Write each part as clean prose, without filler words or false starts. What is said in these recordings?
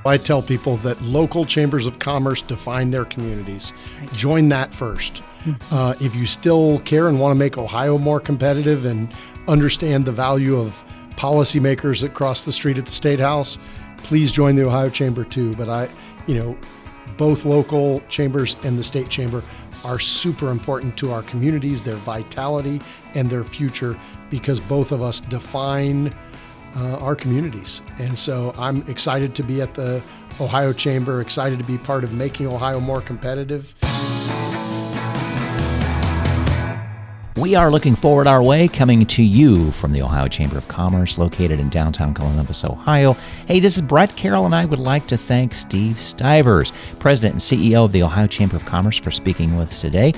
I tell people that local chambers of commerce define their communities. Right. Join that first. If you still care and want to make Ohio more competitive and understand the value of policymakers that cross the street at the State House, please join the Ohio Chamber too. But both local chambers and the state chamber are super important to our communities, their vitality and their future, because both of us define our communities. And so I'm excited to be at the Ohio Chamber, excited to be part of making Ohio more competitive. We are looking forward our way, coming to you from the Ohio Chamber of Commerce, located in downtown Columbus, Ohio. Hey, this is Brett Carroll, and I would like to thank Steve Stivers, President and CEO of the Ohio Chamber of Commerce, for speaking with us today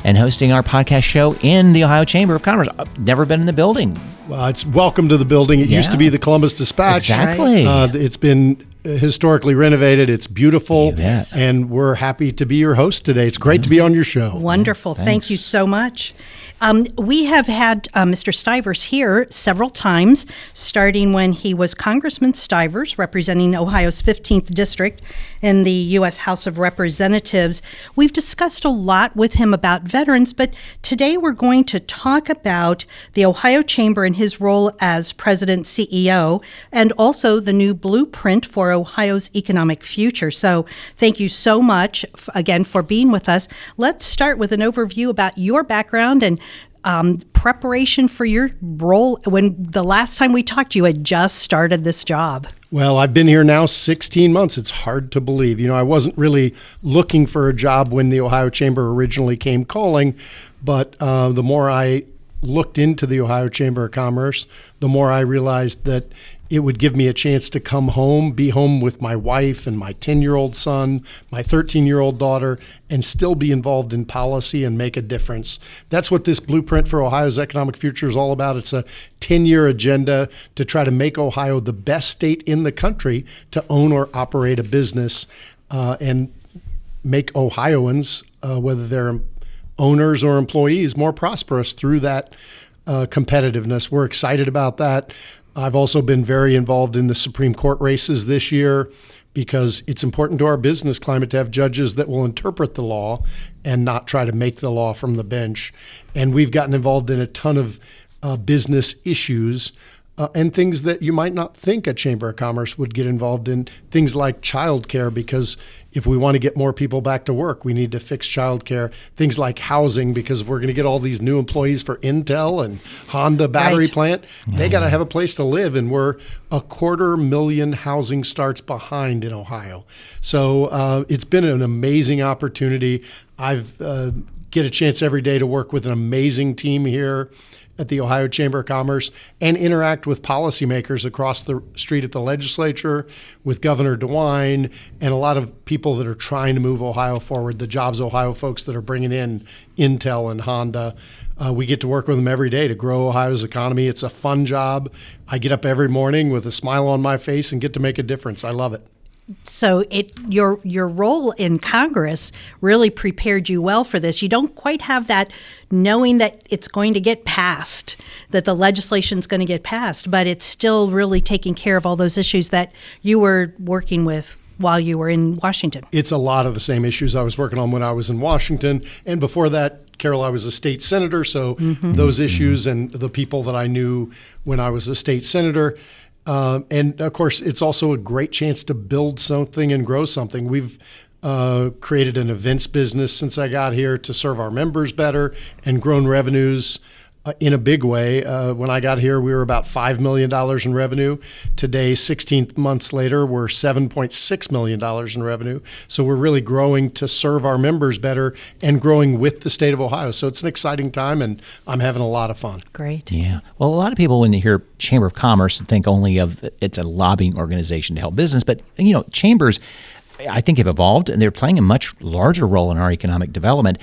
and hosting our podcast show in the Ohio Chamber of Commerce. I've never been in the building. Well, it's welcome to the building. It used to be the Columbus Dispatch. Exactly. It's been historically renovated. It's beautiful. Yes. And we're happy to be your host today. It's great to be on your show. Wonderful. Thank you so much. We have had Mr. Stivers here several times, starting when he was Congressman Stivers, representing Ohio's 15th District in the U.S. House of Representatives. We've discussed a lot with him about veterans, but today we're going to talk about the Ohio Chamber and his role as President CEO, and also the new blueprint for Ohio's economic future. So thank you so much, again, for being with us. Let's start with an overview about your background and preparation for your role. When the last time we talked, you had just started this job. Well, I've been here now 16 months. It's hard to believe. I wasn't really looking for a job when the Ohio Chamber originally came calling, but the more I looked into the Ohio Chamber of Commerce, the more I realized that it would give me a chance to come home, be home with my wife and my 10-year-old son, my 13-year-old daughter, and still be involved in policy and make a difference. That's what this blueprint for Ohio's economic future is all about. It's a 10-year agenda to try to make Ohio the best state in the country to own or operate a business and make Ohioans, whether they're owners or employees, more prosperous through that competitiveness. We're excited about that. I've also been very involved in the Supreme Court races this year because it's important to our business climate to have judges that will interpret the law and not try to make the law from the bench. And we've gotten involved in a ton of business issues and things that you might not think a Chamber of Commerce would get involved in, things like childcare, because if we want to get more people back to work, we need to fix childcare. Things like housing, because if we're going to get all these new employees for Intel and Honda battery plant, they got to have a place to live, and we're 250,000 housing starts behind in Ohio. So it's been an amazing opportunity. I've get a chance every day to work with an amazing team here at the Ohio Chamber of Commerce and interact with policymakers across the street at the legislature, with Governor DeWine, and a lot of people that are trying to move Ohio forward, the Jobs Ohio folks that are bringing in Intel and Honda. We get to work with them every day to grow Ohio's economy. It's a fun job. I get up every morning with a smile on my face and get to make a difference. I love it. So your role in Congress really prepared you well for this. You don't quite have that knowing that it's going to get passed, that the legislation's going to get passed, but it's still really taking care of all those issues that you were working with while you were in Washington. It's a lot of the same issues I was working on when I was in Washington. And before that, Carol, I was a state senator, so those issues and the people that I knew when I was a state senator. And of course, it's also a great chance to build something and grow something. We've created an events business since I got here to serve our members better and grown revenues in a big way. When I got here, we were about $5 million in revenue. Today, 16 months later, we're $7.6 million in revenue. So we're really growing to serve our members better and growing with the state of Ohio. So it's an exciting time, and I'm having a lot of fun. Great. Yeah. Well, a lot of people, when they hear Chamber of Commerce, think only of it's a lobbying organization to help business. But, chambers, I think, have evolved, and they're playing a much larger role in our economic development.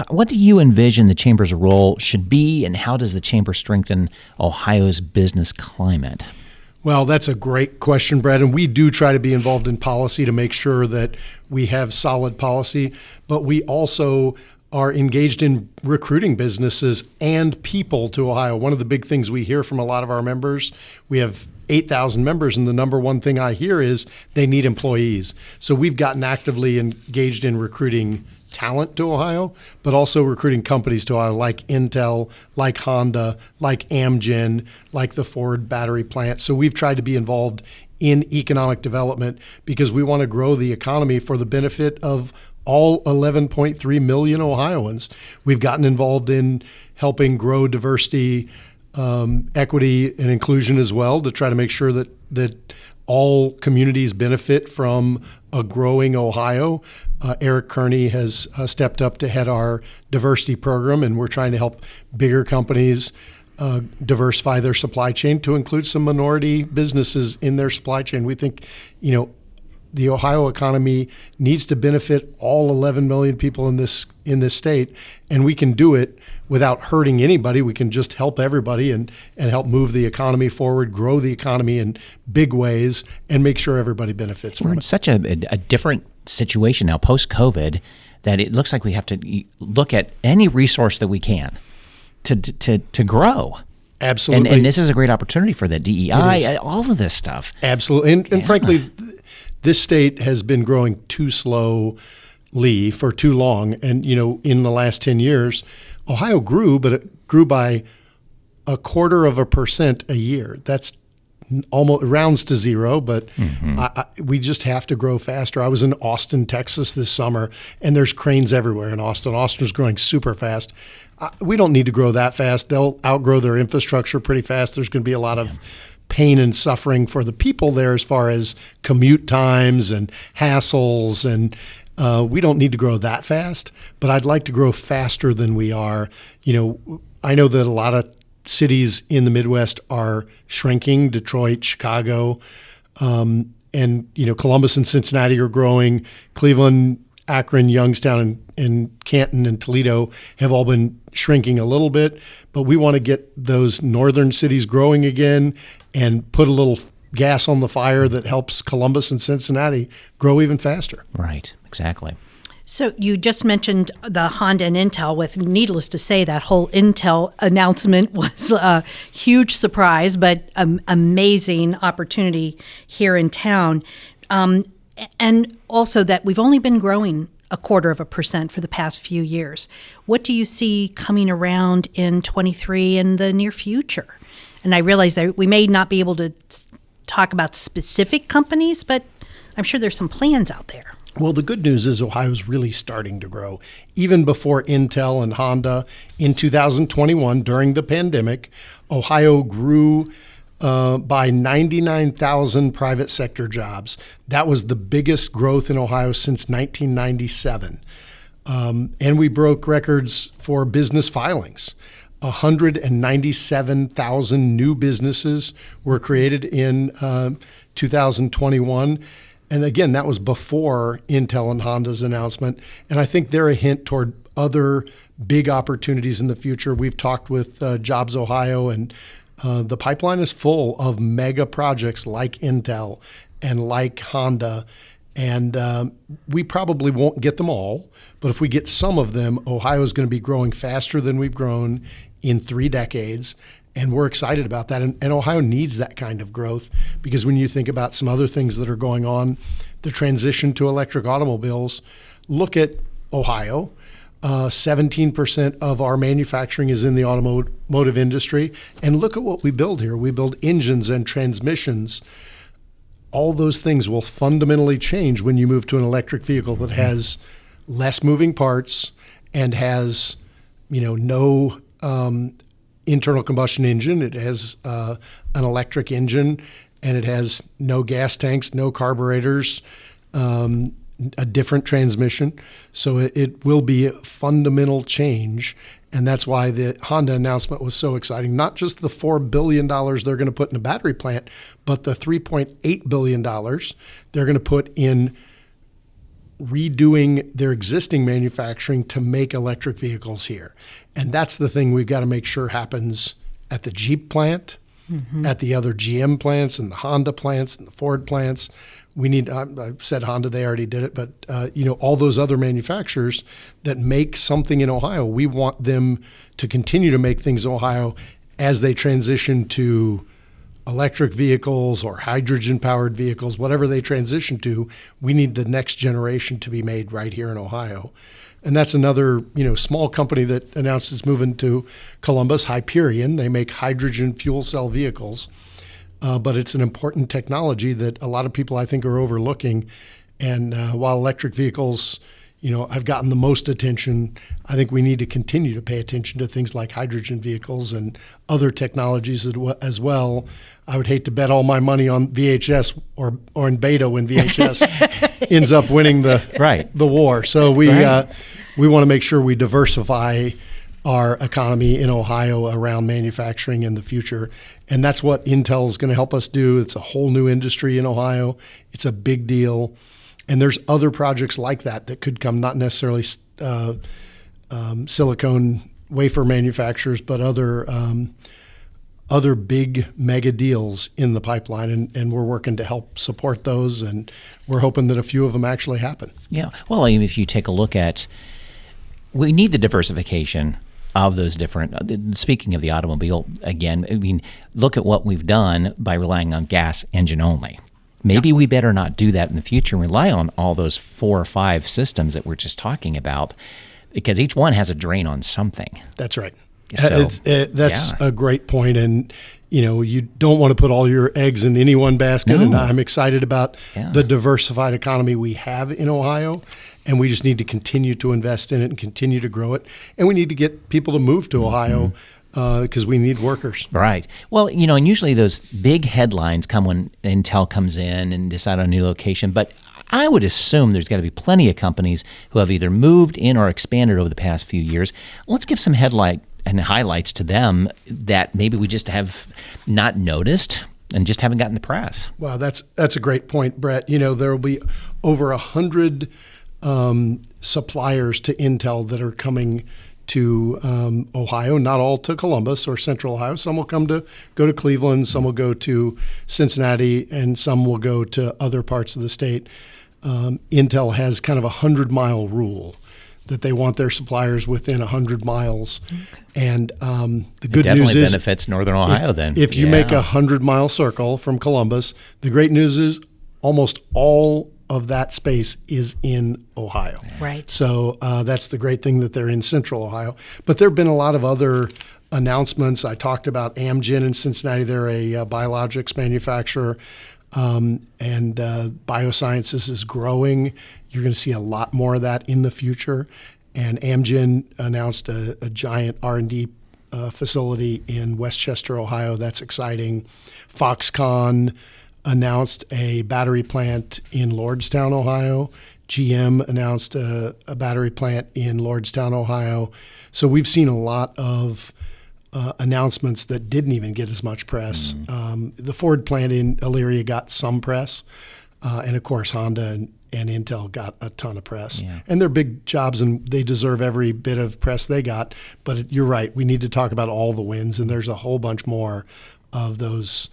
What do you envision the Chamber's role should be, and how does the Chamber strengthen Ohio's business climate? Well, that's a great question, Brad, and we do try to be involved in policy to make sure that we have solid policy, but we also are engaged in recruiting businesses and people to Ohio. One of the big things we hear from a lot of our members, we have 8,000 members, and the number one thing I hear is they need employees. So we've gotten actively engaged in recruiting talent to Ohio, but also recruiting companies to Ohio like Intel, like Honda, like Amgen, like the Ford battery plant. So we've tried to be involved in economic development because we want to grow the economy for the benefit of all 11.3 million Ohioans. We've gotten involved in helping grow diversity, equity, and inclusion as well to try to make sure that all communities benefit from a growing Ohio. Eric Kearney has stepped up to head our diversity program, and we're trying to help bigger companies diversify their supply chain to include some minority businesses in their supply chain. We think, the Ohio economy needs to benefit all 11 million people in this state, and we can do it without hurting anybody. We can just help everybody and help move the economy forward, grow the economy in big ways, and make sure everybody benefits We're from in it. such a different situation now post-COVID that it looks like we have to look at any resource that we can to grow. Absolutely. And this is a great opportunity for the DEI, all of this stuff. Absolutely. And frankly, this state has been growing too slowly for too long. And, in the last 10 years, Ohio grew, but it grew by 0.25% a year. That's almost rounds to zero, but we just have to grow faster. I was in Austin, Texas this summer, and there's cranes everywhere in Austin. Austin's growing super fast. We don't need to grow that fast. They'll outgrow their infrastructure pretty fast. There's going to be a lot of pain and suffering for the people there as far as commute times and hassles, and we don't need to grow that fast, but I'd like to grow faster than we are. I know that a lot of cities in the Midwest are shrinking, Detroit, Chicago, and Columbus and Cincinnati are growing. Cleveland, Akron, Youngstown, and Canton and Toledo have all been shrinking a little bit, but we want to get those northern cities growing again and put a little gas on the fire that helps Columbus and Cincinnati grow even faster. Right, exactly. So you just mentioned the Honda and Intel. With needless to say, that whole Intel announcement was a huge surprise, but amazing opportunity here in town. And also that we've only been growing 0.25% for the past few years. What do you see coming around in 23 and the near future? And I realize that we may not be able to talk about specific companies, but I'm sure there's some plans out there. Well, the good news is Ohio's really starting to grow. Even before Intel and Honda in 2021, during the pandemic, Ohio grew by 99,000 private sector jobs. That was the biggest growth in Ohio since 1997. And we broke records for business filings. 197,000 new businesses were created in 2021. And again, that was before Intel and Honda's announcement. And I think they're a hint toward other big opportunities in the future. We've talked with Jobs Ohio, and the pipeline is full of mega projects like Intel and like Honda. And we probably won't get them all, but if we get some of them, Ohio is going to be growing faster than we've grown in 3 decades. And we're excited about that. And Ohio needs that kind of growth because when you think about some other things that are going on, the transition to electric automobiles, look at Ohio. 17% of our manufacturing is in the automotive industry. And look at what we build here. We build engines and transmissions. All those things will fundamentally change when you move to an electric vehicle that has less moving parts and has, no internal combustion engine. It has an electric engine, and it has no gas tanks, no carburetors, a different transmission. So it will be a fundamental change. And that's why the Honda announcement was so exciting. Not just the $4 billion they're going to put in a battery plant, but the $3.8 billion they're going to put in redoing their existing manufacturing to make electric vehicles here. And that's the thing we've got to make sure happens at the Jeep plant, at the other GM plants and the Honda plants and the Ford plants. We need, I said Honda, they already did it, but, all those other manufacturers that make something in Ohio, we want them to continue to make things in Ohio as they transition to electric vehicles or hydrogen-powered vehicles, whatever they transition to. We need the next generation to be made right here in Ohio. And that's another, small company that announced it's moving to Columbus, Hyperion. They make hydrogen fuel cell vehicles. But it's an important technology that a lot of people, I think, are overlooking. And while electric vehicles, have gotten the most attention, I think we need to continue to pay attention to things like hydrogen vehicles and other technologies as well. I would hate to bet all my money on VHS or in beta when VHS ends up winning the war. So we want to make sure we diversify our economy in Ohio around manufacturing in the future. And that's what Intel is going to help us do. It's a whole new industry in Ohio. It's a big deal. And there's other projects like that could come, not necessarily silicone wafer manufacturers, but other big mega deals in the pipeline. And we're working to help support those. And we're hoping that a few of them actually happen. Yeah. Well, if you take a look at, we need the diversification of those different, speaking of the automobile, again, look at what we've done by relying on gas engine only. Maybe we better not do that in the future and rely on all those 4 or 5 systems that we're just talking about, because each one has a drain on something. That's right. So, that's a great point. And, you don't want to put all your eggs in any one basket. No. And I'm excited about the diversified economy we have in Ohio. And we just need to continue to invest in it and continue to grow it. And we need to get people to move to Ohio because we need workers. Right. Well, and usually those big headlines come when Intel comes in and decide on a new location. But I would assume there's got to be plenty of companies who have either moved in or expanded over the past few years. Let's give some highlights to them that maybe we just have not noticed and just haven't gotten the press. Wow, that's a great point, Brett. There will be over 100 suppliers to Intel that are coming to Ohio, not all to Columbus or Central Ohio. Some will go to Cleveland, some will go to Cincinnati, and some will go to other parts of the state. Intel has kind of a 100-mile rule that they want their suppliers within 100 miles. Okay. And the good news is definitely benefits Northern Ohio then. If you make a 100-mile circle from Columbus, the great news is almost all of that space is in Ohio. Right. So that's the great thing that they're in Central Ohio. But there have been a lot of other announcements. I talked about Amgen in Cincinnati. They're a biologics manufacturer, and biosciences is growing. You're going to see a lot more of that in the future. And Amgen announced a giant R&D facility in Westchester, Ohio. That's exciting. Foxconn announced a battery plant in Lordstown, Ohio. GM announced a battery plant in Lordstown, Ohio. So we've seen a lot of announcements that didn't even get as much press. The Ford plant in Elyria got some press. And of course, Honda and Intel got a ton of press. Yeah. And they're big jobs and they deserve every bit of press they got. But you're right, we need to talk about all the wins. And there's a whole bunch more of those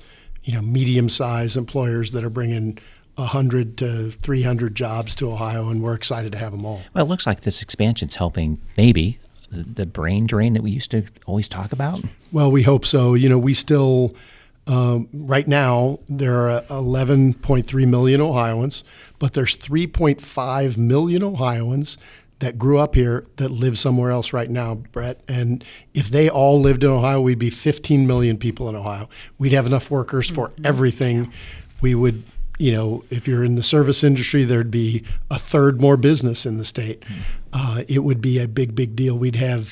medium-sized employers that are bringing 100 to 300 jobs to Ohio, and we're excited to have them all. Well, it looks like this expansion's helping maybe the brain drain that we used to always talk about. Well, we hope so. We still, right now, there are 11.3 million Ohioans, but there's 3.5 million Ohioans that grew up here that live somewhere else right now, Brett. And if they all lived in Ohio, we'd be 15 million people in Ohio. We'd have enough workers for everything. We would, if you're in the service industry, there'd be a third more business in the state. It would be a big, big deal. We'd have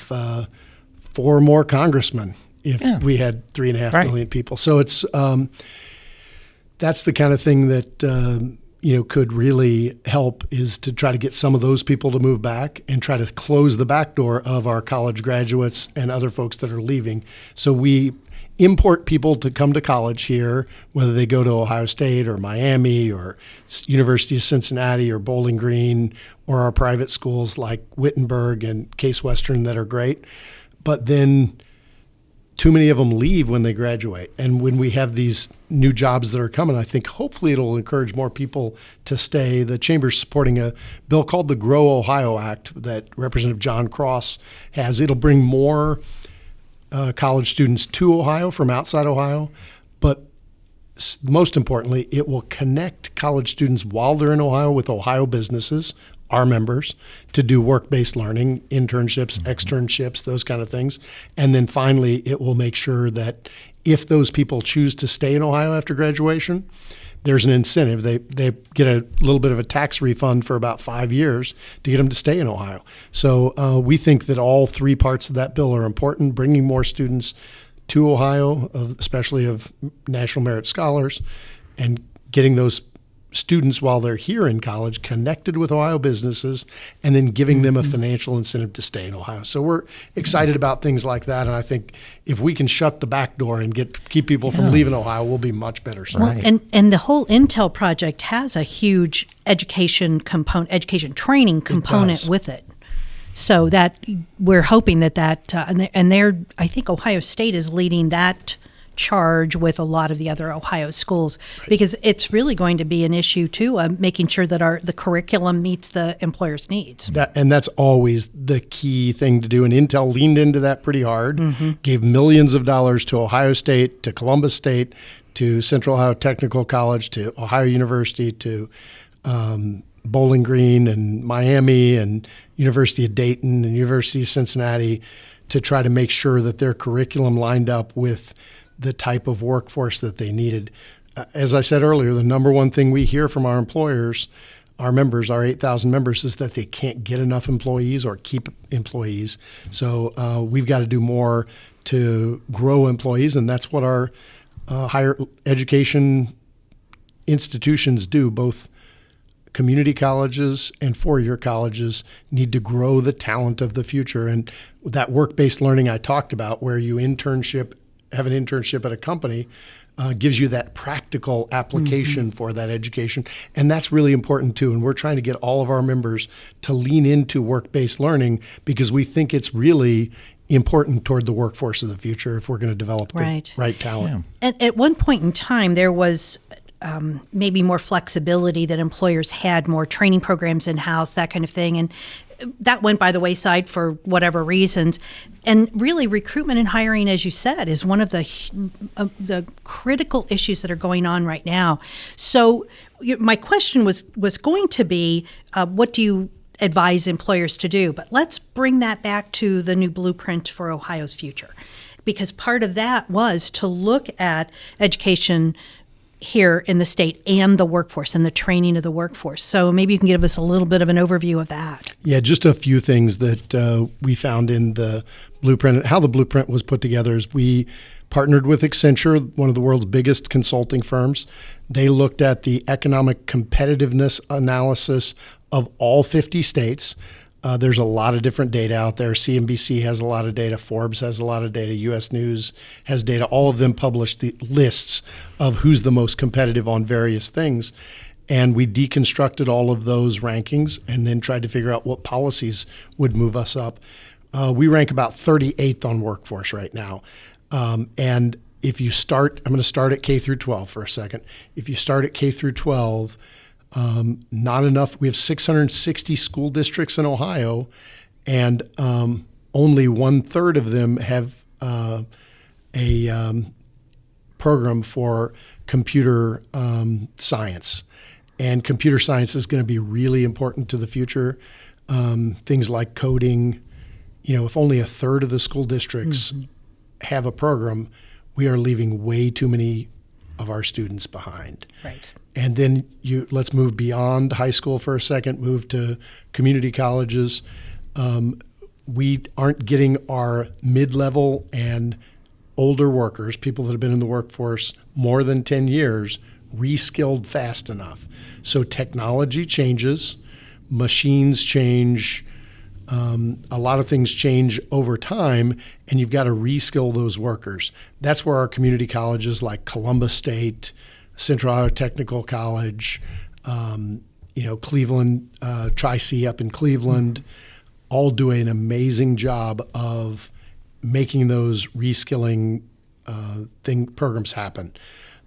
4 more congressmen if we had 3.5 million people. So it's that's the kind of thing that could really help, is to try to get some of those people to move back and try to close the back door of our college graduates and other folks that are leaving. So we import people to come to college here, whether they go to Ohio State or Miami or University of Cincinnati or Bowling Green or our private schools like Wittenberg and Case Western that are great. But then too many of them leave when they graduate. And when we have these new jobs that are coming, I think hopefully it'll encourage more people to stay. The Chamber's supporting a bill called the Grow Ohio Act that Representative John Cross has. It'll bring more college students to Ohio from outside Ohio, but most importantly, it will connect college students while they're in Ohio with Ohio businesses, our members, to do work-based learning, internships, externships, those kind of things. And then finally, it will make sure that if those people choose to stay in Ohio after graduation, there's an incentive. They get a little bit of a tax refund for about 5 years to get them to stay in Ohio. So we think that all three parts of that bill are important, bringing more students to Ohio, especially of National Merit Scholars, and getting those students while they're here in college connected with Ohio businesses, and then giving them a financial incentive to stay in Ohio. So we're excited about things like that, and I think if we can shut the back door and keep people from leaving Ohio, we'll be much better served. Well, and the whole Intel project has a huge education training component with it. So that we're hoping that I think Ohio State is leading that charge with a lot of the other Ohio schools, because it's really going to be an issue too, making sure that the curriculum meets the employer's needs. And that's always the key thing to do. And Intel leaned into that pretty hard, gave millions of dollars to Ohio State, to Columbus State, to Central Ohio Technical College, to Ohio University, to Bowling Green and Miami and University of Dayton and University of Cincinnati, to try to make sure that their curriculum lined up with the type of workforce that they needed. As I said earlier, the number one thing we hear from our employers, our members, our 8,000 members, is that they can't get enough employees or keep employees. So we've got to do more to grow employees, and that's what our higher education institutions do. Both community colleges and four-year colleges need to grow the talent of the future. And that work-based learning I talked about, where you have an internship at a company, gives you that practical application for that education. And that's really important too. And we're trying to get all of our members to lean into work-based learning, because we think it's really important toward the workforce of the future if we're going to develop the right talent. Yeah. At one point in time, there was maybe more flexibility, that employers had more training programs in-house, that kind of thing. And that went by the wayside for whatever reasons. And really, recruitment and hiring, as you said, is one of the critical issues that are going on right now. So my question was going to be, what do you advise employers to do? But let's bring that back to the new blueprint for Ohio's future, because part of that was to look at education here in the state and the workforce and the training of the workforce. So maybe you can give us a little bit of an overview of that. Yeah, just a few things that we found in the blueprint. How the blueprint was put together is we partnered with Accenture, one of the world's biggest consulting firms. They looked at the economic competitiveness analysis of all 50 states. There's a lot of different data out there. CNBC has a lot of data. Forbes has a lot of data. U.S. News has data. All of them publish the lists of who's the most competitive on various things. And we deconstructed all of those rankings and then tried to figure out what policies would move us up. We rank about 38th on workforce right now. And if you start, I'm going to start at K through 12 for a second. If you start at K through 12, not enough. We have 660 school districts in Ohio, and only 1/3 of them have a program for computer science. And computer science is going to be really important to the future. Things like coding. If only 1/3 of the school districts have a program, we are leaving way too many of our students behind. Right. And then let's move beyond high school for a second, move to community colleges. We aren't getting our mid-level and older workers, people that have been in the workforce more than 10 years, re-skilled fast enough. So technology changes, machines change, a lot of things change over time, and you've got to re-skill those workers. That's where our community colleges like Columbus State, Central Ohio Technical College, Cleveland, Tri-C up in Cleveland, all do an amazing job of making those reskilling programs happen.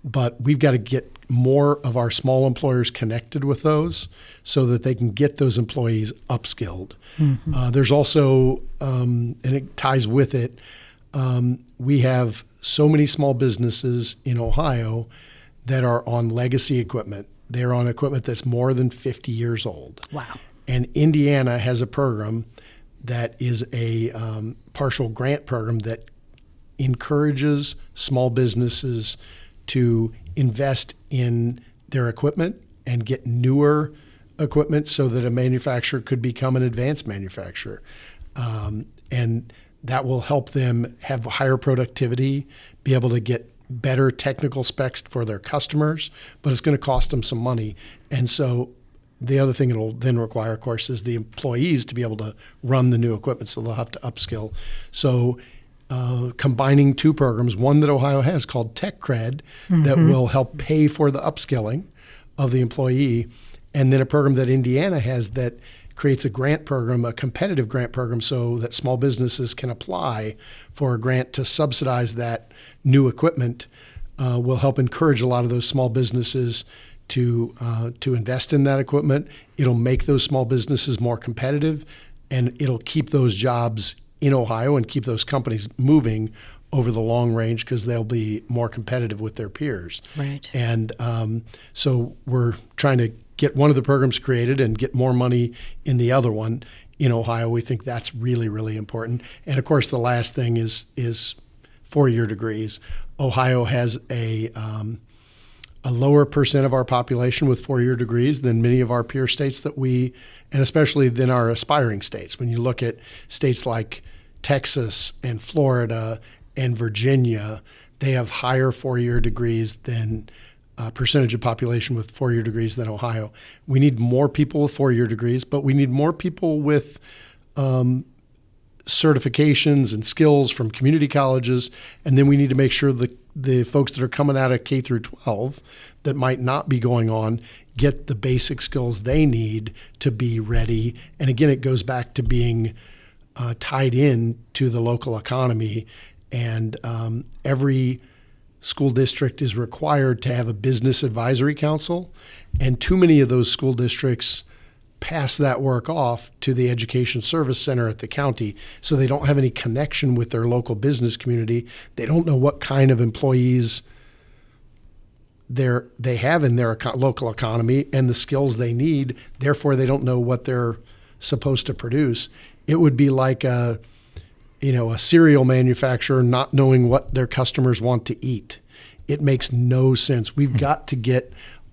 But we've got to get more of our small employers connected with those so that they can get those employees upskilled. There's also, and it ties with it, we have so many small businesses in Ohio that are on legacy equipment. They're on equipment that's more than 50 years old. Wow. And Indiana has a program that is a partial grant program that encourages small businesses to invest in their equipment and get newer equipment so that a manufacturer could become an advanced manufacturer. And that will help them have higher productivity, be able to get better technical specs for their customers, but it's going to cost them some money. And so the other thing it'll then require, of course, is the employees to be able to run the new equipment, so they'll have to upskill. So combining two programs, one that Ohio has called Tech Cred that will help pay for the upskilling of the employee, and then a program that Indiana has that creates a grant program, a competitive grant program, so that small businesses can apply for a grant to subsidize that new equipment, will help encourage a lot of those small businesses to invest in that equipment. It'll make those small businesses more competitive, and it'll keep those jobs in Ohio and keep those companies moving over the long range because they'll be more competitive with their peers. Right. And so we're trying to get one of the programs created and get more money in the other one in Ohio. We think that's really, really important. And of course, the last thing is four-year degrees. Ohio has a lower percent of our population with four-year degrees than many of our peer states and especially than our aspiring states. When you look at states like Texas and Florida and Virginia, they have higher four-year degrees than percentage of population with four-year degrees than Ohio. We need more people with four-year degrees, but we need more people with certifications and skills from community colleges, and then we need to make sure the folks that are coming out of K through 12 that might not be going on get the basic skills they need to be ready. And again, it goes back to being tied in to the local economy, and every school district is required to have a business advisory council, and too many of those school districts pass that work off to the education service center at the county, so they don't have any connection with their local business community. They don't know what kind of employees they have in their local economy and the skills they need. Therefore, they don't know what they're supposed to produce. It would be like a cereal manufacturer not knowing what their customers want to eat. It makes no sense. We've got to get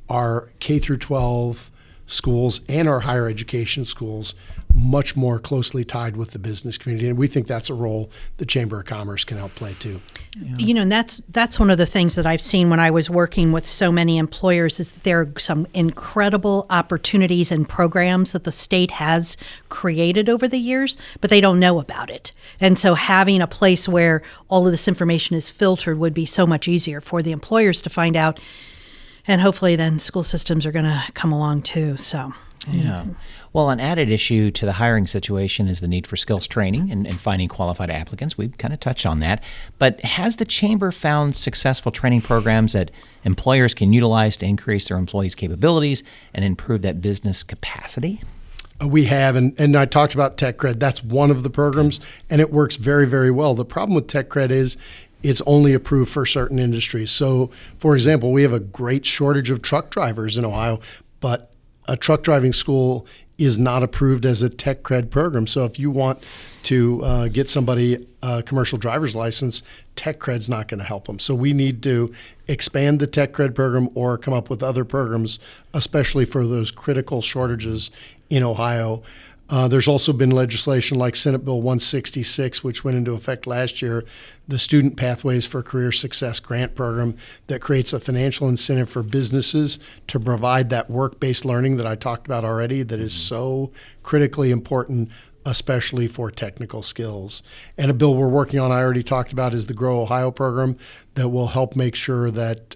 our K through 12 schools and our higher education schools much more closely tied with the business community, and we think that's a role the Chamber of Commerce can help play too. Yeah. And that's one of the things that I've seen when I was working with so many employers is that there are some incredible opportunities and programs that the state has created over the years, but they don't know about it. And so having a place where all of this information is filtered would be so much easier for the employers to find out. And hopefully then school systems are going to come along too. So, yeah. Well, an added issue to the hiring situation is the need for skills training and finding qualified applicants. We've kind of touched on that. But has the Chamber found successful training programs that employers can utilize to increase their employees' capabilities and improve that business capacity? We have, and I talked about Tech Cred. That's one of the programs, and it works very, very well. The problem with Tech Cred is it's only approved for certain industries. So, for example, we have a great shortage of truck drivers in Ohio, but a truck driving school is not approved as a Tech Cred program. So if you want to get somebody a commercial driver's license, Tech Cred's not going to help them. So we need to expand the Tech Cred program or come up with other programs, especially for those critical shortages in Ohio. There's also been legislation like Senate Bill 166, which went into effect last year, the Student Pathways for Career Success Grant Program, that creates a financial incentive for businesses to provide that work-based learning that I talked about already that is so critically important, especially for technical skills. And a bill we're working on, I already talked about, is the Grow Ohio program that will help make sure that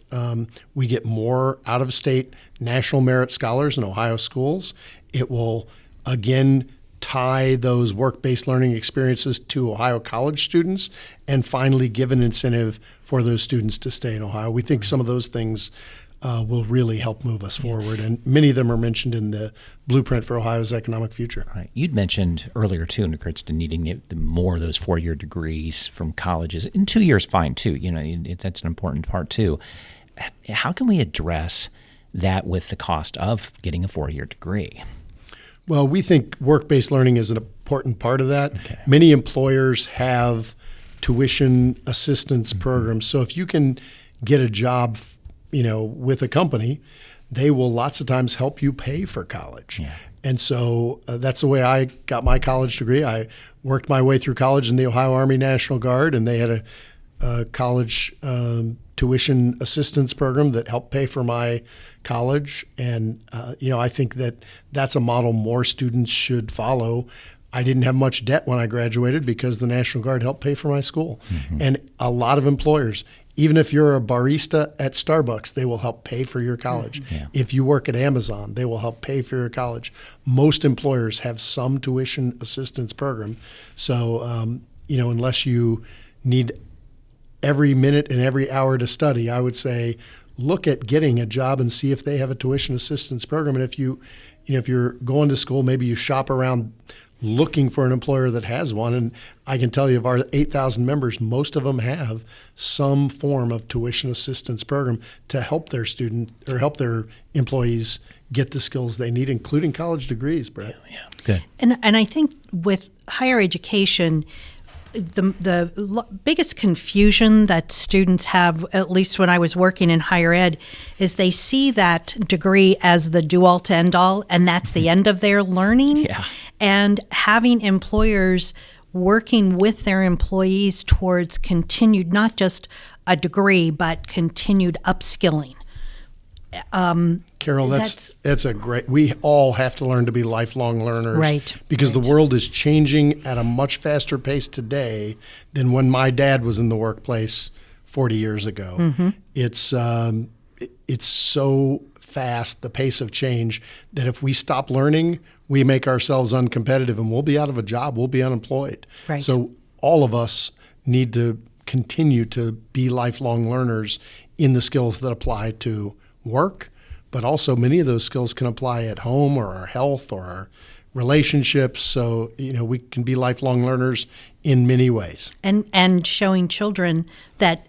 we get more out-of-state national merit scholars in Ohio schools. It will, again, tie those work-based learning experiences to Ohio college students, and finally give an incentive for those students to stay in Ohio. We think some of those things will really help move us forward, and many of them are mentioned in the blueprint for Ohio's economic future. Right. You'd mentioned earlier, too, in regards to needing more of those 4-year degrees from colleges. And 2 years, fine, too. That's an important part, too. How can we address that with the cost of getting a 4-year degree? Well, we think work-based learning is an important part of that. Okay. Many employers have tuition assistance programs. So if you can get a job with a company, they will lots of times help you pay for college. Yeah. And so that's the way I got my college degree. I worked my way through college in the Ohio Army National Guard, and they had a college tuition assistance program that helped pay for my college. And, I think that that's a model more students should follow. I didn't have much debt when I graduated because the National Guard helped pay for my school. Mm-hmm. And a lot of employers, even if you're a barista at Starbucks, they will help pay for your college. Yeah. If you work at Amazon, they will help pay for your college. Most employers have some tuition assistance program. So, unless you need every minute and every hour to study, I would say look at getting a job and see if they have a tuition assistance program. And if if you're going to school, maybe you shop around looking for an employer that has one. And I can tell you, of our 8,000 members, most of them have some form of tuition assistance program to help their help their employees get the skills they need, including college degrees, Brett. Yeah, good. And I think with higher education, the biggest confusion that students have, at least when I was working in higher ed, is they see that degree as the do-all to end-all, and that's the end of their learning. Yeah. And having employers working with their employees towards continued, not just a degree, but continued upskilling. Carol, that's a great. We all have to learn to be lifelong learners, right? Because the world is changing at a much faster pace today than when my dad was in the workplace 40 years ago. Mm-hmm. It's so fast, the pace of change, that if we stop learning, we make ourselves uncompetitive, and we'll be out of a job. We'll be unemployed. Right. So all of us need to continue to be lifelong learners in the skills that apply to work, but also many of those skills can apply at home or our health or our relationships. So, we can be lifelong learners in many ways. And showing children that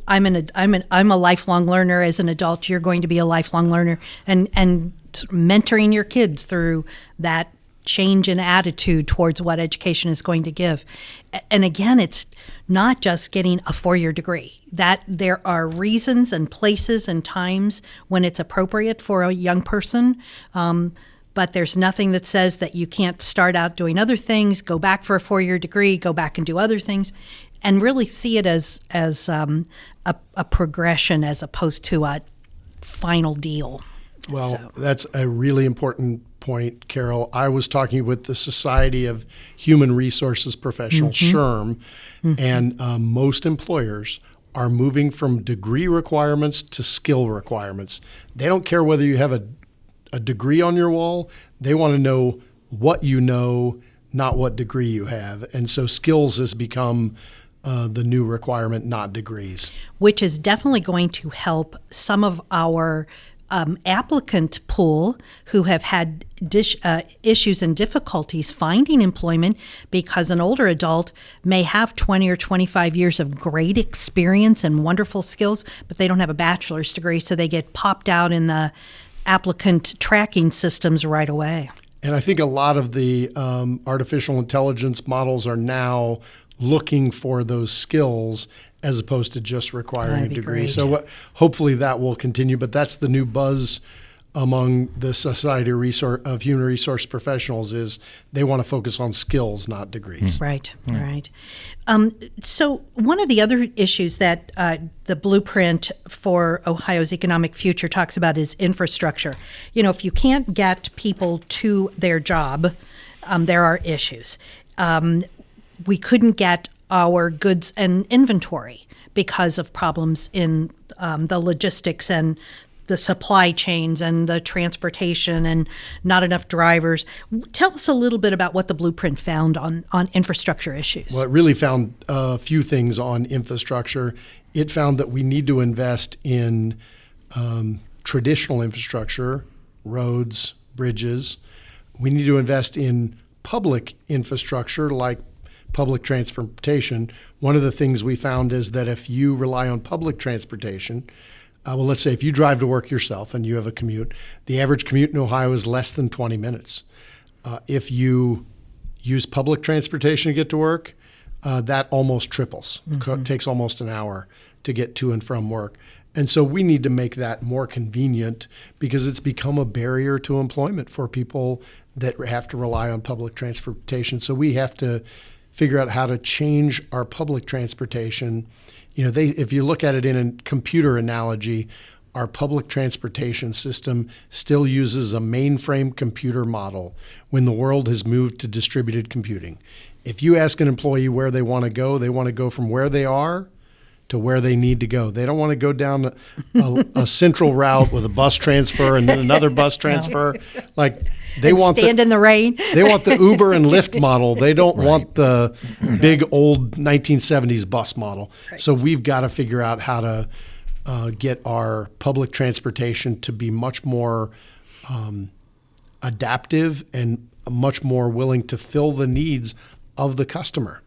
I'm a lifelong learner as an adult, you're going to be a lifelong learner, and mentoring your kids through that change in attitude towards what education is going to give. And again, it's not just getting a 4-year degree. That there are reasons and places and times when it's appropriate for a young person, but there's nothing that says that you can't start out doing other things, go back for a 4-year degree, go back and do other things, and really see it as a progression as opposed to a final deal. Well, that's a really important point, Carol. I was talking with the Society of Human Resources Professionals, SHRM, and most employers are moving from degree requirements to skill requirements. They don't care whether you have a degree on your wall. They want to know what you know, not what degree you have. And so skills has become the new requirement, not degrees. Which is definitely going to help some of our applicant pool who have had issues and difficulties finding employment because an older adult may have 20 or 25 years of great experience and wonderful skills, but they don't have a bachelor's degree, so they get popped out in the applicant tracking systems right away. And I think a lot of the artificial intelligence models are now looking for those skills as opposed to just requiring a degree. Great. So hopefully that will continue, but that's the new buzz among the Society of Human Resource Professionals is they want to focus on skills, not degrees. Right, right. So one of the other issues that the blueprint for Ohio's economic future talks about is infrastructure. If you can't get people to their job, there are issues. We couldn't get our goods and inventory because of problems in the logistics and the supply chains and the transportation and not enough drivers. Tell us a little bit about what the blueprint found on infrastructure issues. Well, it really found a few things on infrastructure. It found that we need to invest in traditional infrastructure, roads, bridges. We need to invest in public infrastructure like public transportation. One of the things we found is that if you rely on public transportation, well, let's say if you drive to work yourself and you have a commute, the average commute in Ohio is less than 20 minutes. If you use public transportation to get to work, that almost triples. It takes almost an hour to get to and from work. And so we need to make that more convenient because it's become a barrier to employment for people that have to rely on public transportation. So we have to figure out how to change our public transportation. If you look at it in a computer analogy, our public transportation system still uses a mainframe computer model when the world has moved to distributed computing. If you ask an employee where they want to go from where they are to where they need to go. They don't want to go down a central route with a bus transfer and then another bus transfer. Like they want stand in the rain. They want the Uber and Lyft model. They don't want the big old 1970s bus model. Right. So we've got to figure out how to get our public transportation to be much more adaptive and much more willing to fill the needs of the customer.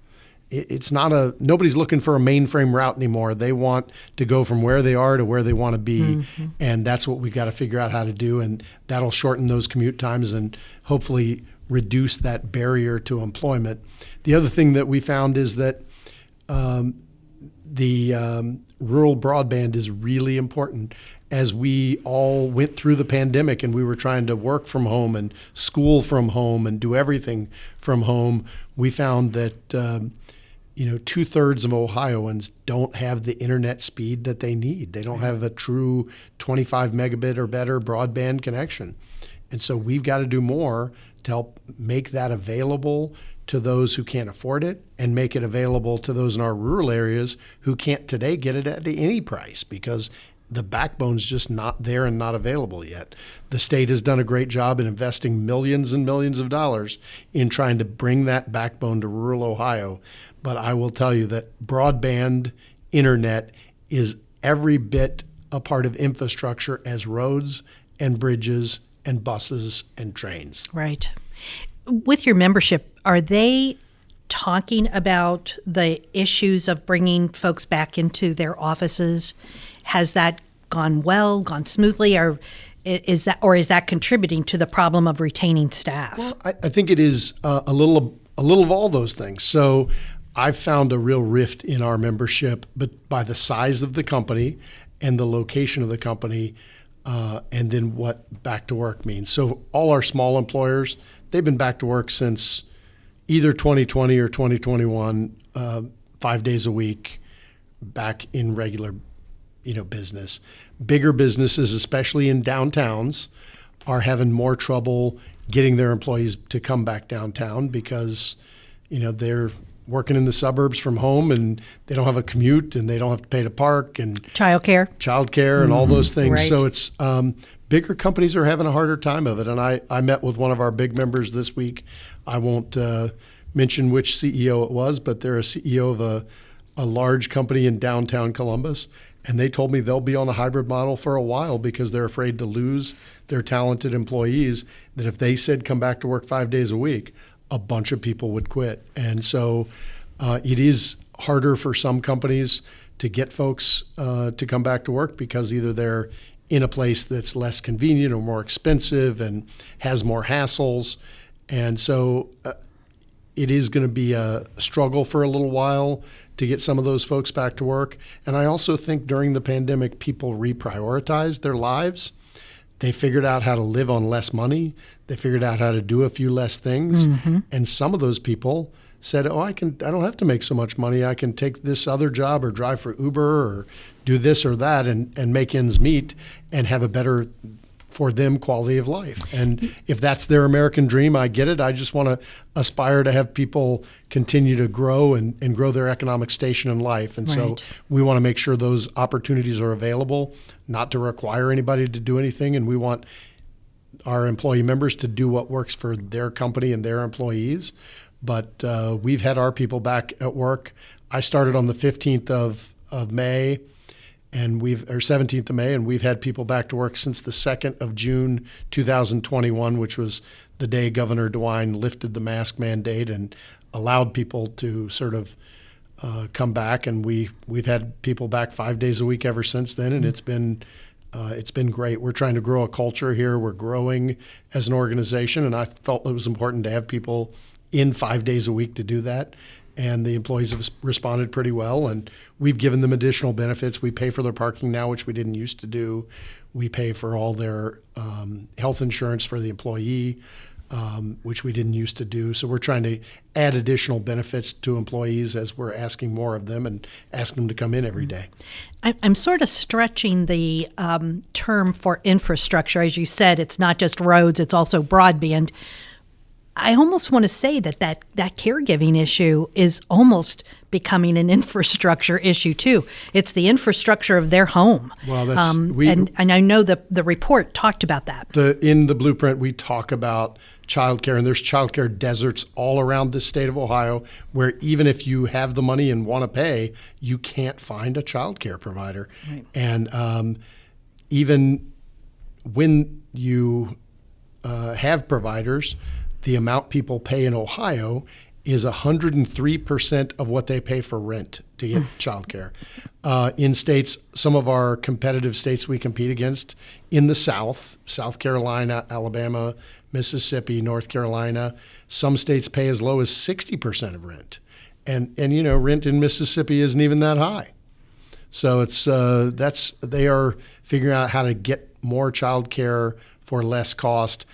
It's not nobody's looking for a mainframe route anymore. They want to go from where they are to where they want to be. And that's what we've got to figure out how to do. And that'll shorten those commute times and hopefully reduce that barrier to employment. The other thing that we found is that the rural broadband is really important. As we all went through the pandemic and we were trying to work from home and school from home and do everything from home, we found that 2/3 of Ohioans don't have the internet speed that they need. They don't have a true 25 megabit or better broadband connection. And so we've got to do more to help make that available to those who can't afford it and make it available to those in our rural areas who can't today get it at any price because the backbone's just not there and not available yet. The state has done a great job in investing millions and millions of dollars in trying to bring that backbone to rural Ohio. But I will tell you that broadband internet is every bit a part of infrastructure as roads and bridges and buses and trains. Right. With your membership, are they talking about the issues of bringing folks back into their offices? Has that gone well, gone smoothly, or is that contributing to the problem of retaining staff? Well, I think it is a little of all those things. So I've found a real rift in our membership, but by the size of the company and the location of the company, and then what back to work means. So all our small employers, they've been back to work since either 2020 or 2021, 5 days a week, back in regular business. Bigger businesses, especially in downtowns, are having more trouble getting their employees to come back downtown because, they're working in the suburbs from home and they don't have a commute and they don't have to pay to park and childcare and all those things. Right. So it's bigger companies are having a harder time of it. And I met with one of our big members this week. I won't mention which CEO it was, but they're a CEO of a large company in downtown Columbus. And they told me they'll be on a hybrid model for a while because they're afraid to lose their talented employees, that if they said come back to work 5 days a week, a bunch of people would quit. And so it is harder for some companies to get folks to come back to work because either they're in a place that's less convenient or more expensive and has more hassles. And so it is going to be a struggle for a little while to get some of those folks back to work. And I also think during the pandemic, people reprioritized their lives. They figured out how to live on less money. They figured out how to do a few less things. And some of those people said, I don't have to make so much money. I can take this other job or drive for Uber or do this or that and make ends meet and have a better for them quality of life. And if that's their American dream, I get it. I just want to aspire to have people continue to grow and grow their economic station in life. And so we want to make sure those opportunities are available, not to require anybody to do anything. And we want our employee members to do what works for their company and their employees. But we've had our people back at work. I started on the 15th of May, and 17th of May, and we've had people back to work since the 2nd of June 2021, which was the day Governor DeWine lifted the mask mandate and allowed people to sort of come back. And we've had people back 5 days a week ever since then, and it's been great. We're trying to grow a culture here. We're growing as an organization, and I felt it was important to have people in 5 days a week to do that. And the employees have responded pretty well, and we've given them additional benefits. We pay for their parking now, which we didn't used to do. We pay for all their health insurance for the employee, which we didn't used to do. So we're trying to add additional benefits to employees as we're asking more of them and asking them to come in every day. I'm sort of stretching the term for infrastructure. As you said, it's not just roads, it's also broadband. I almost want to say that caregiving issue is almost becoming an infrastructure issue too. It's the infrastructure of their home. Well, and I know the report talked about that. In the blueprint, we talk about childcare, and there's childcare deserts all around the state of Ohio, where even if you have the money and want to pay, you can't find a childcare provider. Right. And even when you have providers, the amount people pay in Ohio is 103% of what they pay for rent to get childcare. In states, some of our competitive states we compete against in the South, South Carolina, Alabama, Mississippi, North Carolina, some states pay as low as 60% of rent. And you know, rent in Mississippi isn't even that high. So it's they are figuring out how to get more childcare for less cost.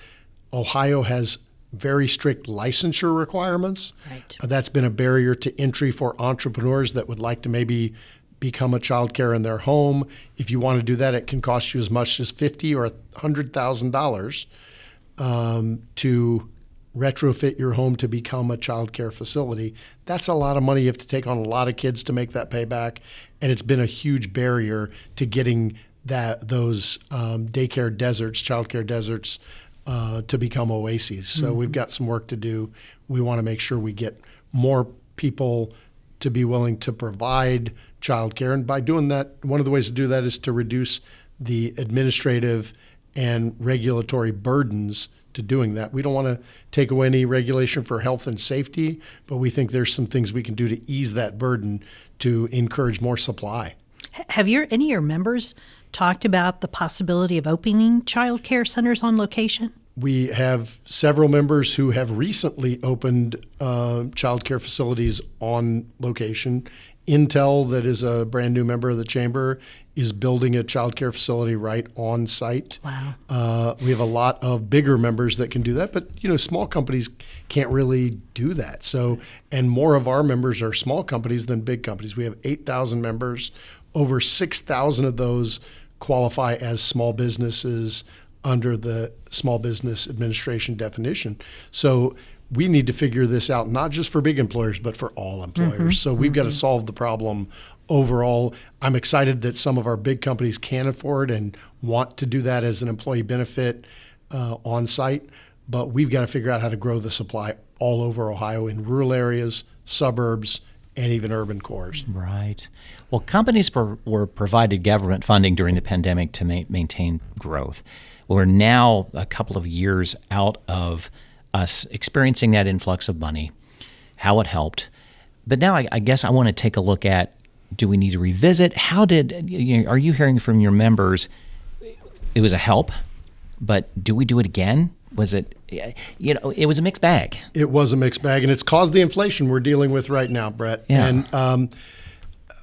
Ohio has very strict licensure requirements. Right. That's been a barrier to entry for entrepreneurs that would like to maybe become a childcare in their home. If you want to do that, it can cost you as much as $50,000 or $100,000 to retrofit your home to become a childcare facility. That's a lot of money. You have to take on a lot of kids to make that payback, and it's been a huge barrier to getting those daycare deserts, childcare deserts, to become oases. So we've got some work to do. We want to make sure we get more people to be willing to provide childcare. And by doing that, one of the ways to do that is to reduce the administrative and regulatory burdens to doing that. We don't want to take away any regulation for health and safety, but we think there's some things we can do to ease that burden to encourage more supply. Have any of your members talked about the possibility of opening child care centers on location? We have several members who have recently opened child care facilities on location. Intel, that is a brand new member of the chamber, is building a child care facility right on site. Wow. We have a lot of bigger members that can do that, but you know, small companies can't really do that. So, and more of our members are small companies than big companies. We have 8,000 members. Over 6,000 of those qualify as small businesses under the Small Business Administration definition. So we need to figure this out, not just for big employers, but for all employers. So we've got to solve the problem overall. I'm excited that some of our big companies can afford and want to do that as an employee benefit on site, but we've got to figure out how to grow the supply all over Ohio in rural areas, suburbs, and even urban cores. Right. Well, companies were provided government funding during the pandemic to maintain growth. We're now a couple of years out of us experiencing that influx of money, how it helped. But now I guess I want to take a look at, do we need to revisit? Are you hearing from your members, it was a help, but do we do it again? Was it, it was a mixed bag. It was a mixed bag, and it's caused the inflation we're dealing with right now, Brett. Yeah. And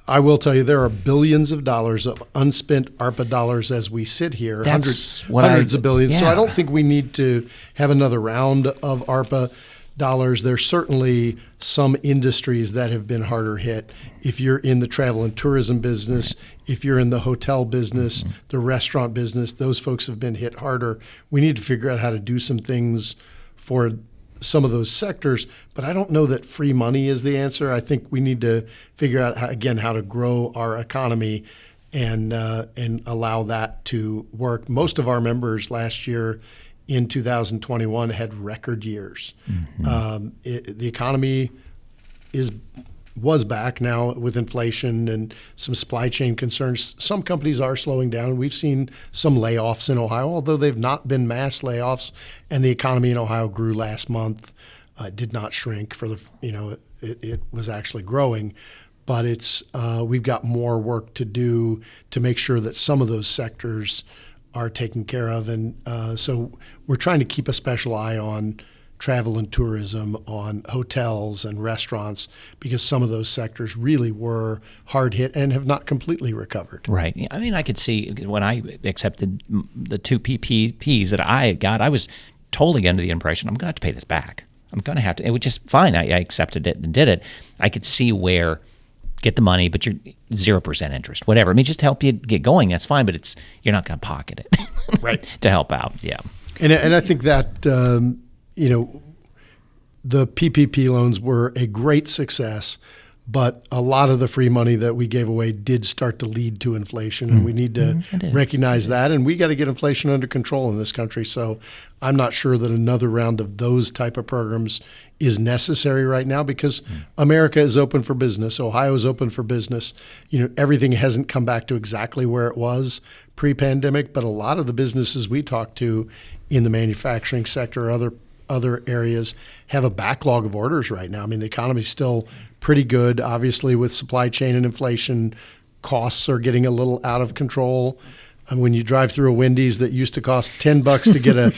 I will tell you, there are billions of dollars of unspent ARPA dollars as we sit here, hundreds of billions. Yeah. So I don't think we need to have another round of ARPA. dollars. There's certainly some industries that have been harder hit. If you're in the travel and tourism business, if you're in the hotel business, the restaurant business, those folks have been hit harder. We need to figure out how to do some things for some of those sectors, but I don't know that free money is the answer. I think we need to figure out, how to grow our economy and allow that to work. Most of our members last year in 2021 had record years. The economy was back now with inflation and some supply chain concerns. Some companies are slowing down. We've seen some layoffs in Ohio, although they've not been mass layoffs. And the economy in Ohio grew last month. Did not shrink for it was actually growing. But we've got more work to do to make sure that some of those sectors are taken care of. And so we're trying to keep a special eye on travel and tourism, on hotels and restaurants, because some of those sectors really were hard hit and have not completely recovered. Right. I mean, I could see when I accepted the 2 PPPs that I got, I was totally under the impression I'm going to have to pay this back. I'm going to have to, it was just fine. I accepted it and did it. I could see where get the money, but you're 0% interest, whatever. I mean, just to help you get going, that's fine, but you're not going to pocket it right to help out. Yeah. And I think that, the PPP loans were a great success, but a lot of the free money that we gave away did start to lead to inflation, and we need to recognize that, and we got to get inflation under control in this country. So I'm not sure that another round of those type of programs is necessary right now, because America is open for business. Ohio is open for business. Everything hasn't come back to exactly where it was pre-pandemic, but a lot of the businesses we talk to in the manufacturing sector, other areas, have a backlog of orders right now. I mean, the economy's still pretty good. Obviously, with supply chain and inflation, costs are getting a little out of control. And when you drive through a Wendy's that used to cost $10 to get a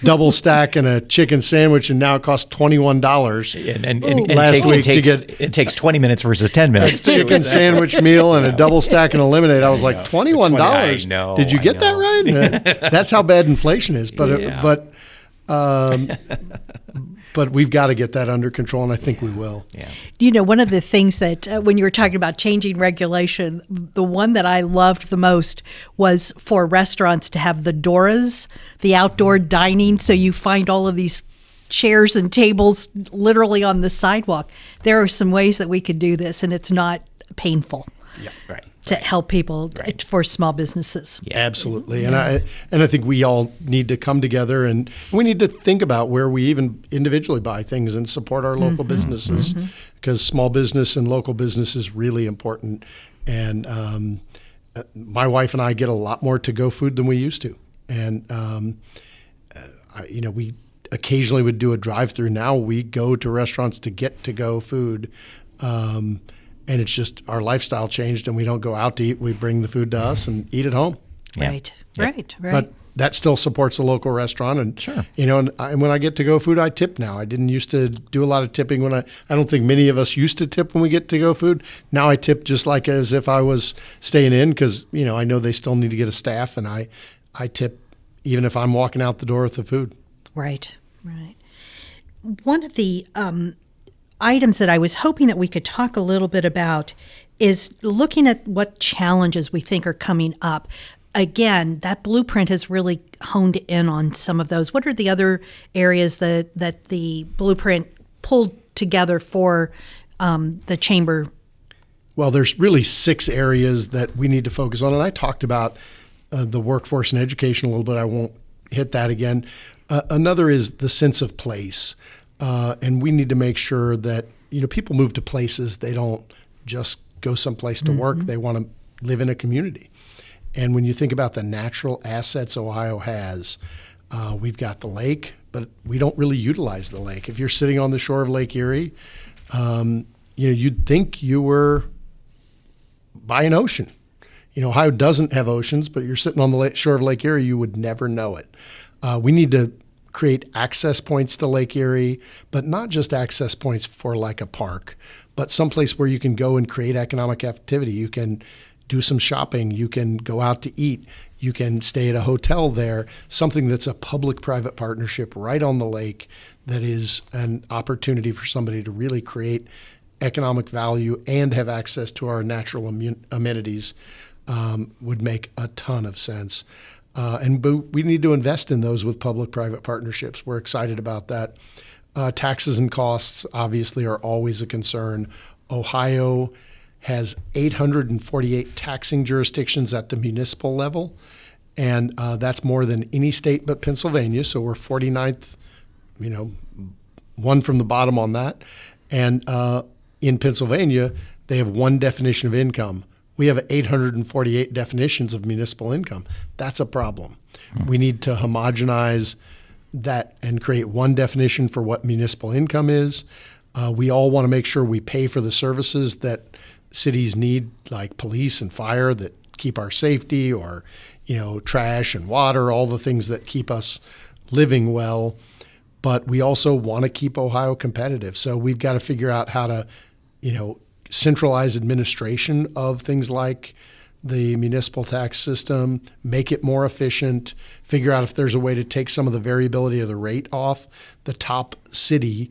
double stack and a chicken sandwich, and now it costs $21. And last week to get it takes 20 minutes versus 10 minutes. Chicken sandwich meal and a double stack and a lemonade. I was like, $21. I know, Did you get that right? That's how bad inflation is. But we've got to get that under control, and I think we will. Yeah. One of the things that when you were talking about changing regulation, the one that I loved the most was for restaurants to have the Doras, the outdoor dining, so you find all of these chairs and tables literally on the sidewalk. There are some ways that we could do this, and it's not painful. Yeah, right. To help people for small businesses. Yeah, absolutely. And I think we all need to come together, and we need to think about where we even individually buy things and support our local businesses, because small business and local business is really important. And my wife and I get a lot more to-go food than we used to. And, we occasionally would do a drive-through. Now we go to restaurants to get to-go food. And it's just our lifestyle changed, and we don't go out to eat. We bring the food to us and eat at home. Yeah. Right. But that still supports a local restaurant. And, sure. And when I get to-go food, I tip now. I didn't used to do a lot of tipping I don't think many of us used to tip when we get to-go food. Now I tip just like as if I was staying in, because, I know they still need to get a staff, and I tip even if I'm walking out the door with the food. Right. One of the items that I was hoping that we could talk a little bit about is looking at what challenges we think are coming up. Again, that blueprint has really honed in on some of those. What are the other areas that the blueprint pulled together for the chamber? Well, there's really 6 areas that we need to focus on. And I talked about the workforce and education a little bit. I won't hit that again. Another is the sense of place. And we need to make sure that, people move to places. They don't just go someplace to work. They want to live in a community. And when you think about the natural assets Ohio has, we've got the lake, but we don't really utilize the lake. If you're sitting on the shore of Lake Erie, you'd think you were by an ocean. Ohio doesn't have oceans, but you're sitting on the shore of Lake Erie, you would never know it. We need to create access points to Lake Erie, but not just access points for like a park, but someplace where you can go and create economic activity. You can do some shopping. You can go out to eat. You can stay at a hotel there, something that's a public-private partnership right on the lake that is an opportunity for somebody to really create economic value and have access to our natural amenities would make a ton of sense. But we need to invest in those with public-private partnerships. We're excited about that. Taxes and costs obviously are always a concern. Ohio has 848 taxing jurisdictions at the municipal level, and that's more than any state but Pennsylvania. So we're 49th, one from the bottom on that. And in Pennsylvania, they have one definition of income. We have 848 definitions of municipal income. That's a problem. We need to homogenize that and create one definition for what municipal income is. We all want to make sure we pay for the services that cities need, like police and fire that keep our safety, or trash and water, all the things that keep us living well. But we also want to keep Ohio competitive. So we've got to figure out how to, centralize administration of things like the municipal tax system, make it more efficient, figure out if there's a way to take some of the variability of the rate off. The top city,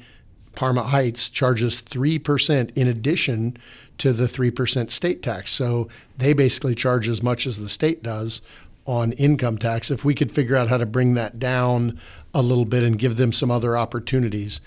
Parma Heights, charges 3% in addition to the 3% state tax. So they basically charge as much as the state does on income tax. If we could figure out how to bring that down a little bit and give them some other opportunities,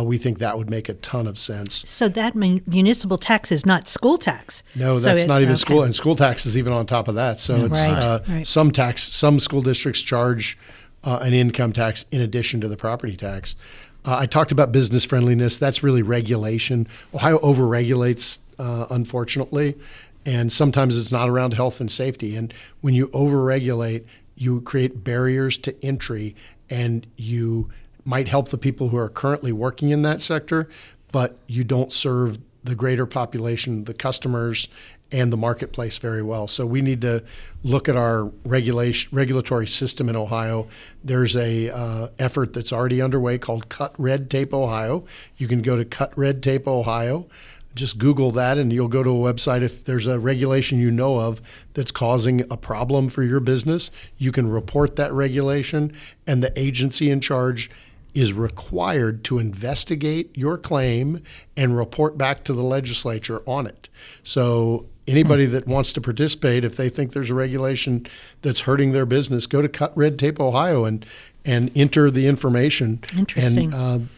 we think that would make a ton of sense. So that municipal tax is not school tax? No, that's not even school, and school tax is even on top of that. So it's Right. some school districts charge an income tax in addition to the property tax. I talked about business friendliness. That's really regulation. Ohio overregulates, unfortunately, and sometimes it's not around health and safety. And when you overregulate, you create barriers to entry, and you might help the people who are currently working in that sector, but you don't serve the greater population, the customers, and the marketplace very well. So we need to look at our regulatory system in Ohio. There's a effort that's already underway called Cut Red Tape Ohio. You can go to Cut Red Tape Ohio. Just Google that, and you'll go to a website. If there's a regulation you know of that's causing a problem for your business, you can report that regulation, and the agency in charge is required to investigate your claim and report back to the legislature on it. So anybody that wants to participate, if they think there's a regulation that's hurting their business, go to Cut Red Tape Ohio and enter the information. Interesting. And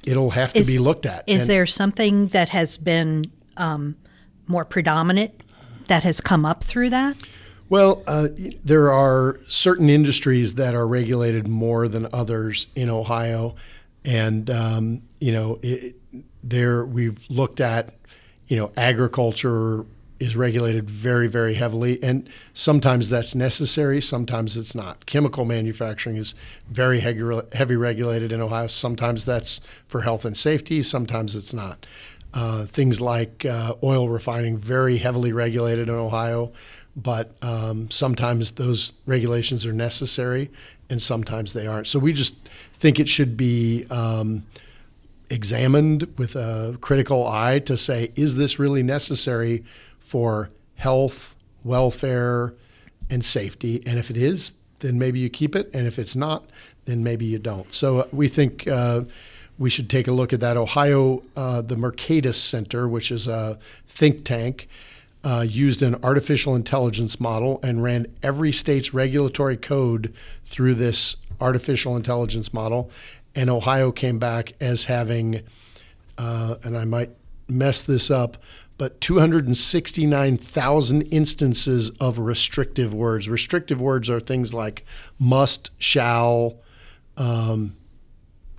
it'll have to be looked at. Is there something that has been more predominant that has come up through that? Well, there are certain industries that are regulated more than others in Ohio, and we've looked at, agriculture is regulated very, very heavily, and sometimes that's necessary, sometimes it's not. Chemical manufacturing is very heavy regulated in Ohio. Sometimes that's for health and safety, sometimes it's not. Things like oil refining, very heavily regulated in Ohio. But sometimes those regulations are necessary and sometimes they aren't. So we just think it should be examined with a critical eye to say, is this really necessary for health, welfare, and safety? And if it is, then maybe you keep it. And if it's not, then maybe you don't. So we think we should take a look at that. Ohio, the Mercatus Center, which is a think tank, used an artificial intelligence model and ran every state's regulatory code through this artificial intelligence model. And Ohio came back as having, and I might mess this up, but 269,000 instances of restrictive words. Restrictive words are things like must, shall,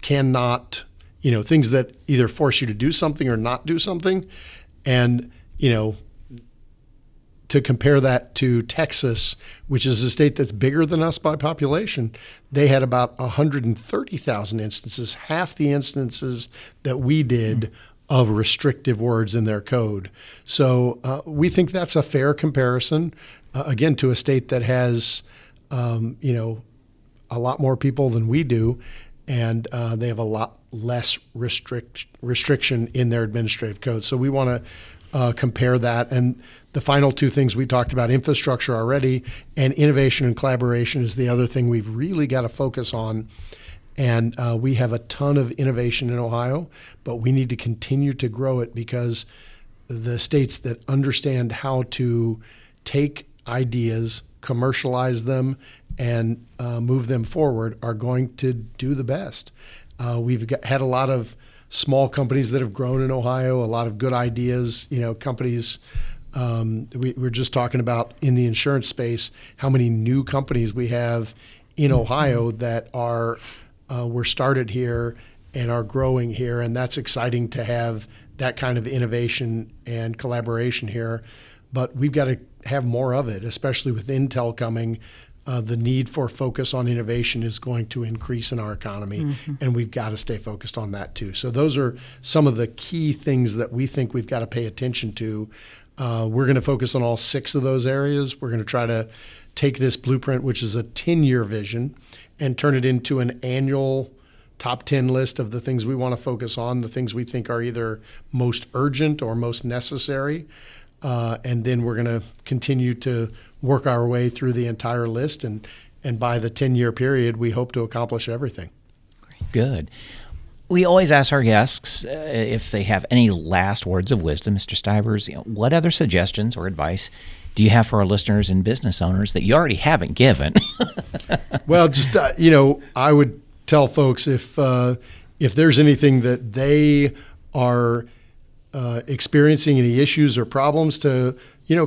cannot, things that either force you to do something or not do something. And, to compare that to Texas, which is a state that's bigger than us by population, they had about 130,000 instances, half the instances that we did of restrictive words in their code. So we think that's a fair comparison, again, to a state that has, a lot more people than we do, and they have a lot less restriction in their administrative code. So we want to compare that. And the final two things we talked about, infrastructure already, and innovation and collaboration is the other thing we've really got to focus on. And we have a ton of innovation in Ohio, but we need to continue to grow it because the states that understand how to take ideas, commercialize them, and move them forward are going to do the best. We've had a lot of small companies that have grown in Ohio, a lot of good ideas, companies. We're just talking about in the insurance space, how many new companies we have in Ohio that were started here and are growing here. And that's exciting to have that kind of innovation and collaboration here. But we've got to have more of it, especially with Intel coming. The need for focus on innovation is going to increase in our economy, and we've got to stay focused on that too. So those are some of the key things that we think we've got to pay attention to. We're going to focus on all 6 of those areas. We're going to try to take this blueprint, which is a 10-year vision, and turn it into an annual top 10 list of the things we want to focus on, the things we think are either most urgent or most necessary. And then we're going to continue to work our way through the entire list. And by the 10-year period, we hope to accomplish everything. Good. We always ask our guests if they have any last words of wisdom. Mr. Stivers, what other suggestions or advice do you have for our listeners and business owners that you already haven't given? Well, just, I would tell folks if there's anything that they are experiencing, any issues or problems, to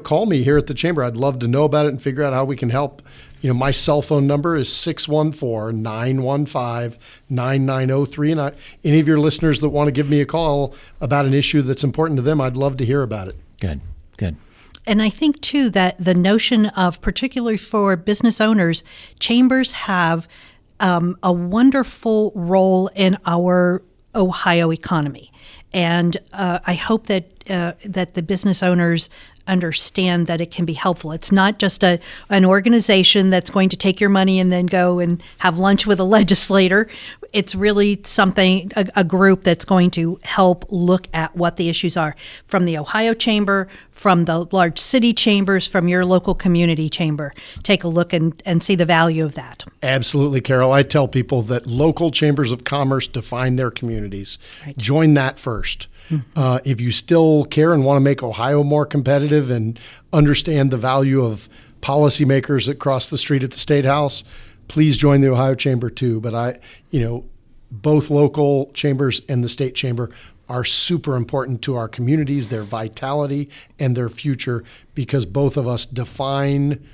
call me here at the Chamber. I'd love to know about it and figure out how we can help. My cell phone number is 614-915-9903. And any of your listeners that want to give me a call about an issue that's important to them, I'd love to hear about it. Good. And I think, too, that the notion of, particularly for business owners, chambers have a wonderful role in our Ohio economy. And I hope that the business owners understand that it can be helpful. It's not just an organization that's going to take your money and then go and have lunch with a legislator. It's really a group that's going to help look at what the issues are from the Ohio Chamber, from the large city chambers, from your local community chamber. Take a look and see the value of that. Absolutely, Carol. I tell people that local chambers of commerce define their communities. Right. Join that first. If you still care and want to make Ohio more competitive and understand the value of policymakers that cross the street at the State House, please join the Ohio Chamber too. But both local chambers and the state chamber are super important to our communities, their vitality and their future, because both of us define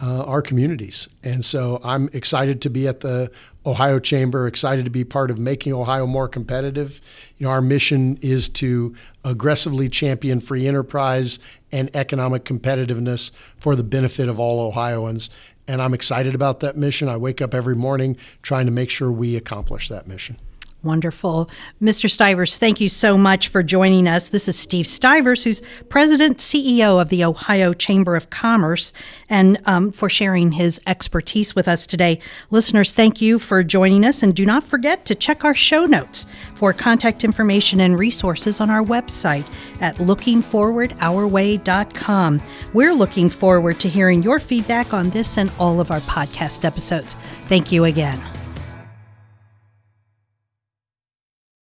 our communities. And so I'm excited to be at the Ohio Chamber, excited to be part of making Ohio more competitive. Our mission is to aggressively champion free enterprise and economic competitiveness for the benefit of all Ohioans. And I'm excited about that mission. I wake up every morning trying to make sure we accomplish that mission. Wonderful. Mr. Stivers, thank you so much for joining us. This is Steve Stivers, who's President, CEO of the Ohio Chamber of Commerce, and for sharing his expertise with us today. Listeners, thank you for joining us, and do not forget to check our show notes for contact information and resources on our website at lookingforwardourway.com. We're looking forward to hearing your feedback on this and all of our podcast episodes. Thank you again.